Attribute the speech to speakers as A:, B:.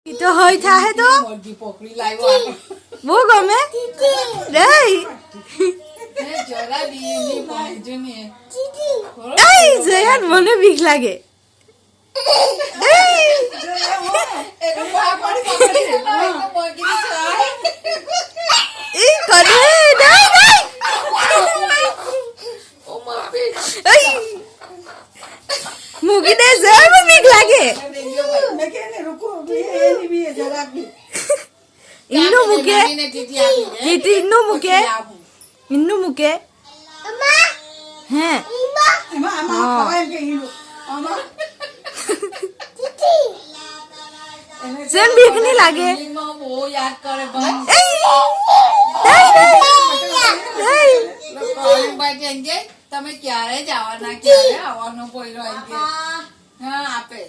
A: તો હોય થાહે તો
B: મોરજી પોકળી લાવ્યો
A: બહુ ગમે નહીં
B: જોરા દીની પહોંચજો ને
A: જયાન મને બીક લાગે
B: એનો પા પડી પકડી તો મોરજી
A: એ કરે નહીં
B: ઓ માપે
A: મૂકી દે જયાન બીક લાગે
C: મેં કેને રૂકો એની બી જરાક બી
A: ઇન્નું મૂકે ટીટી ઇન્નું મૂકે હે
C: આમાં ખવાય કે હીરો આમાં
A: જન બીક નહીં લાગે
B: બહુ યાદ કરે ભાઈ તમે ક્યારે જ આવવાના ક્યારે આવવાનો પોયરો આવી ગયા હા આપે